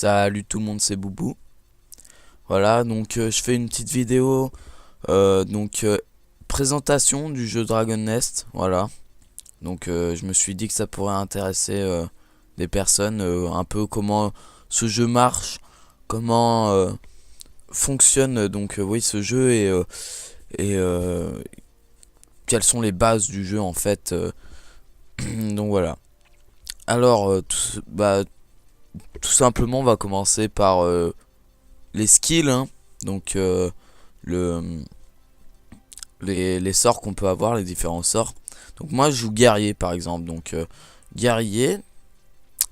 Salut tout le monde, c'est Boubou. Voilà, donc je fais une petite vidéo, présentation du jeu Dragon Nest. Voilà, donc je me suis dit que ça pourrait intéresser des personnes, un peu comment ce jeu marche, comment fonctionne oui ce jeu et quelles sont les bases du jeu en fait. Donc voilà. Alors tout simplement on va commencer par les skills, hein. Donc le les sorts qu'on peut avoir, les différents sorts. Donc moi je joue guerrier par exemple. Donc guerrier.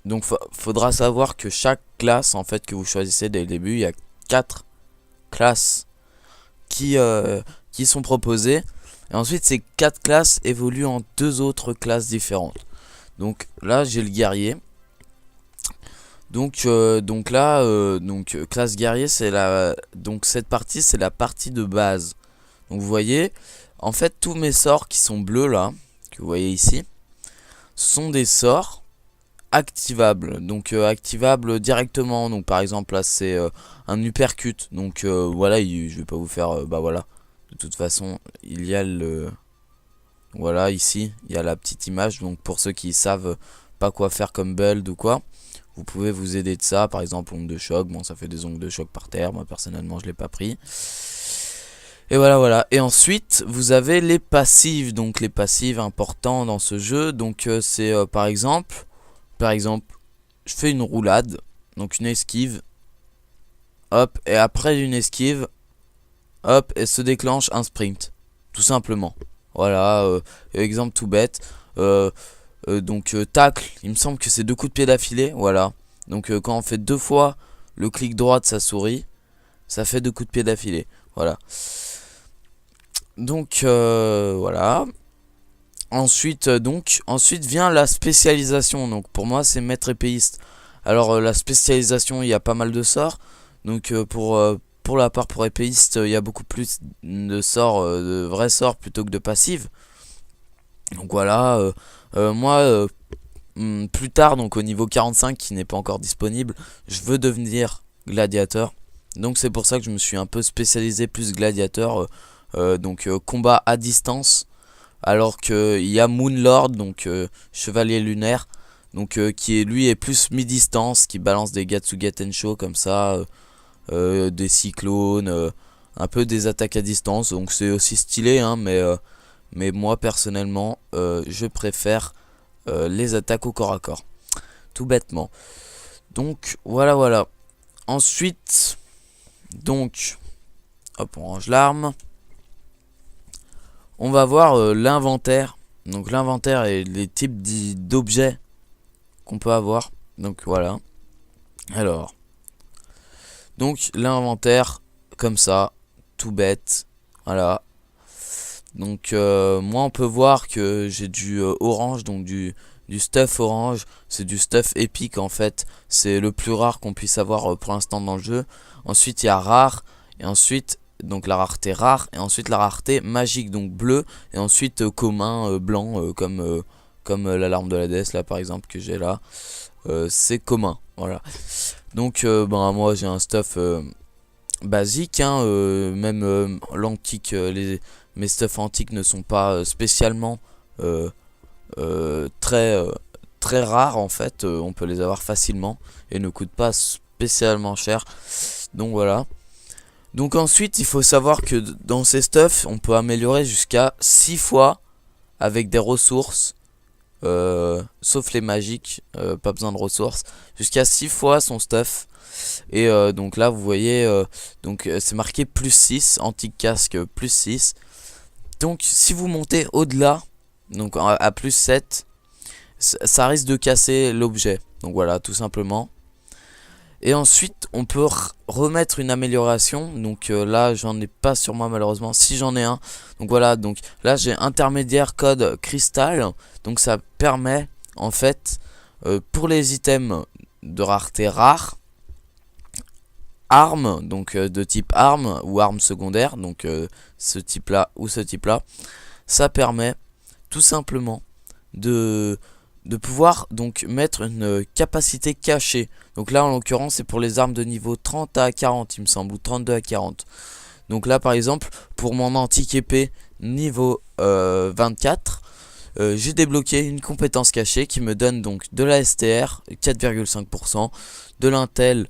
Donc faudra savoir que chaque classe en fait que vous choisissez dès le début, il y a 4 classes qui sont proposées. Et ensuite ces 4 classes évoluent en 2 autres classes différentes. Donc là j'ai le guerrier. Donc classe guerrier, c'est cette partie c'est la partie de base. Donc vous voyez, en fait tous mes sorts qui sont bleus là, que vous voyez ici, sont des sorts activables. Donc activables directement. Donc par exemple là c'est un uppercut. Donc voilà, je vais pas vous faire bah voilà. De toute façon, il y a le voilà ici, il y a la petite image. Donc pour ceux qui savent pas quoi faire comme build ou quoi, vous pouvez vous aider de ça. Par exemple ongle de choc, bon ça fait des ongles de choc par terre. Moi personnellement je l'ai pas pris. Et voilà. Et ensuite vous avez les passives. Donc les passives importants dans ce jeu. Donc c'est par exemple je fais une roulade. Donc une esquive. Hop, et après une esquive, hop, et se déclenche un sprint. Tout simplement. Voilà, exemple tout bête. Tacle, il me semble que c'est 2 coups de pied d'affilée. Voilà. Donc quand on fait 2 fois le clic droit de sa souris, ça fait 2 coups de pied d'affilée. Voilà. Donc voilà. Ensuite vient la spécialisation. Donc pour moi c'est maître épéiste. Alors la spécialisation, il y a pas mal de sorts. Donc pour la part pour épéiste, il y a beaucoup plus de sorts, de vrais sorts plutôt que de passives. Donc voilà, moi plus tard, donc au niveau 45 qui n'est pas encore disponible, je veux devenir gladiateur. Donc c'est pour ça que je me suis un peu spécialisé plus gladiateur, combat à distance. Alors qu'il y a Moonlord, donc chevalier lunaire, donc qui est plus mi-distance, qui balance des Gatsuga Tensho comme ça, des cyclones, un peu des attaques à distance. Donc c'est aussi stylé, hein, mais moi personnellement je préfère les attaques au corps à corps, tout bêtement. Donc voilà. Ensuite, donc hop, on range l'arme. On va voir l'inventaire. Donc l'inventaire et les types d'objets qu'on peut avoir. Donc voilà. Alors, donc l'inventaire comme ça, tout bête. Voilà. Donc moi on peut voir que j'ai du orange, donc du stuff orange. C'est du stuff épique en fait. C'est le plus rare qu'on puisse avoir pour l'instant dans le jeu. Ensuite il y a rare. Et ensuite donc la rareté rare. Et ensuite la rareté magique, donc bleu. Et ensuite commun, blanc, comme l'alarme de la déesse là par exemple que j'ai là. C'est commun. Voilà. Donc moi j'ai un stuff basique, hein, même l'antique, mes stuff antiques ne sont pas spécialement très rares en fait. On peut les avoir facilement et ne coûtent pas spécialement cher. Donc voilà. Donc ensuite il faut savoir que dans ces stuffs on peut améliorer jusqu'à 6 fois avec des ressources, sauf les magiques, pas besoin de ressources, jusqu'à 6 fois son stuff. Et donc là vous voyez c'est marqué plus 6, antique casque plus 6. Donc si vous montez au-delà, donc à plus 7, ça risque de casser l'objet. Donc voilà, tout simplement. Et ensuite on peut remettre une amélioration. Donc là j'en ai pas sur moi malheureusement. Si j'en ai un. Donc voilà, donc là j'ai intermédiaire code cristal. Donc ça permet en fait pour les items de rareté rare, armes, donc de type arme ou arme secondaire, donc ce type là ou ce type là, ça permet tout simplement de de pouvoir donc mettre une capacité cachée. Donc là en l'occurrence c'est pour les armes de niveau 30 à 40 il me semble, ou 32 à 40. Donc là par exemple pour mon antique épée niveau 24, j'ai débloqué une compétence cachée qui me donne donc de la STR 4,5%, de l'intel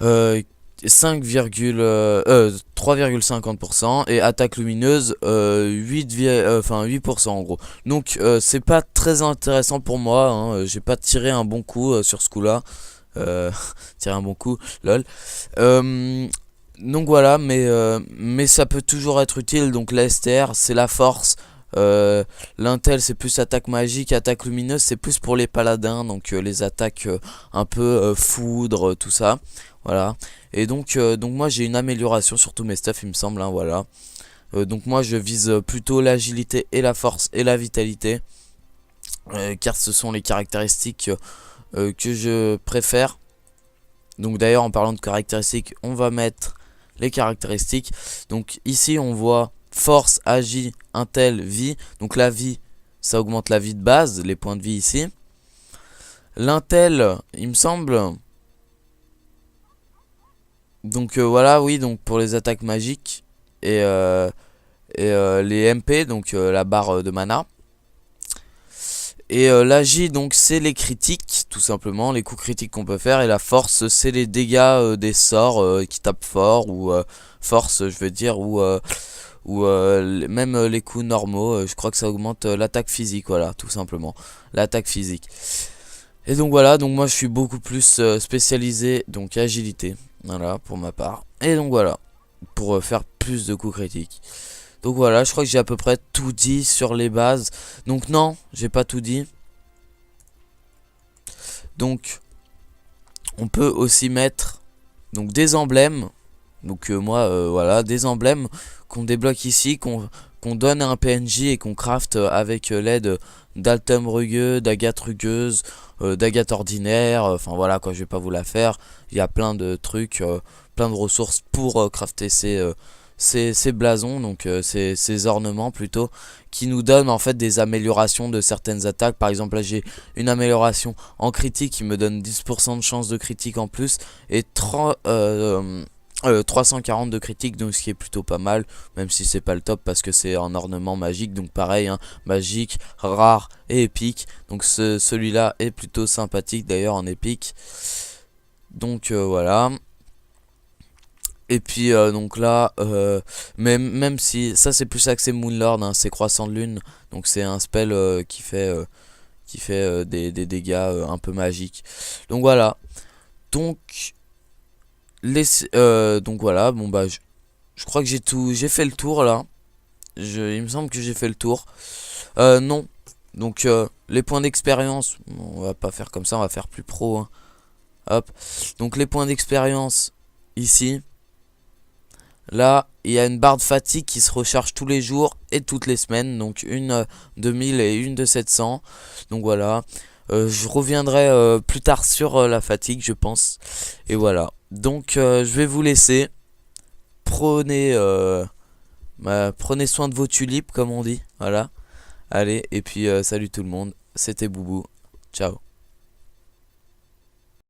3,50% et attaque lumineuse 8% en gros. Donc c'est pas très intéressant pour moi, hein. J'ai pas tiré un bon coup sur ce coup là. Tiré un bon coup, lol. Donc voilà, mais ça peut toujours être utile. Donc la STR c'est la force. L'intel c'est plus attaque magique, attaque lumineuse c'est plus pour les paladins, donc les attaques un peu foudre, tout ça. Voilà. Et donc moi j'ai une amélioration sur tous mes stuff il me semble, hein, voilà. Donc moi je vise plutôt l'agilité et la force et la vitalité, car ce sont les caractéristiques que je préfère. Donc d'ailleurs en parlant de caractéristiques, on va mettre les caractéristiques. Donc ici on voit force, agi, intel, vie. Donc la vie, ça augmente la vie de base, les points de vie ici. L'intel, il me semble. Donc voilà, oui, donc pour les attaques magiques et les MP, donc la barre de mana. Et l'agi, donc c'est les critiques, tout simplement, les coups critiques qu'on peut faire. Et la force, c'est les dégâts des sorts qui tapent fort, ou force, je veux dire, ou même les coups normaux. Je crois que ça augmente l'attaque physique, voilà, tout simplement, l'attaque physique. Et donc voilà, donc moi je suis beaucoup plus spécialisé, donc agilité, voilà, pour ma part. Et donc voilà, pour faire plus de coups critiques. Donc voilà, je crois que j'ai à peu près tout dit sur les bases. Donc non, j'ai pas tout dit. Donc on peut aussi mettre donc des emblèmes. Donc moi voilà, des emblèmes qu'on débloque ici, qu'on donne à un PNJ et qu'on craft avec l'aide d'Altum rugueux, d'Agathe rugueuse, d'Agathe ordinaire. Enfin voilà quoi, je vais pas vous la faire. Il y a plein de trucs, plein de ressources pour crafter ces blasons, donc ces ornements plutôt, qui nous donnent en fait des améliorations de certaines attaques. Par exemple là j'ai une amélioration en critique qui me donne 10% de chance de critique en plus, et 340 de critique, donc ce qui est plutôt pas mal, même si c'est pas le top parce que c'est en ornement magique. Donc pareil, hein, magique, rare et épique. Donc celui-là est plutôt sympathique d'ailleurs en épique. Donc voilà. Et puis donc là, même si ça c'est plus axé Moonlord, hein, c'est croissant de lune, donc c'est un spell qui fait des dégâts un peu magiques. Donc voilà. Donc donc voilà, bon bah je crois que j'ai fait le tour là. Il me semble que j'ai fait le tour. Non. Donc les points d'expérience, on va pas faire comme ça, on va faire plus pro, hein. Hop. Donc les points d'expérience ici. Là, il y a une barre de fatigue qui se recharge tous les jours et toutes les semaines. Donc une de 1000 et une de 700. Donc voilà. Je reviendrai plus tard sur la fatigue, je pense. Et voilà. Donc je vais vous laisser. Prenez, prenez soin de vos tulipes, comme on dit. Voilà. Allez, et puis salut tout le monde. C'était Boubou. Ciao.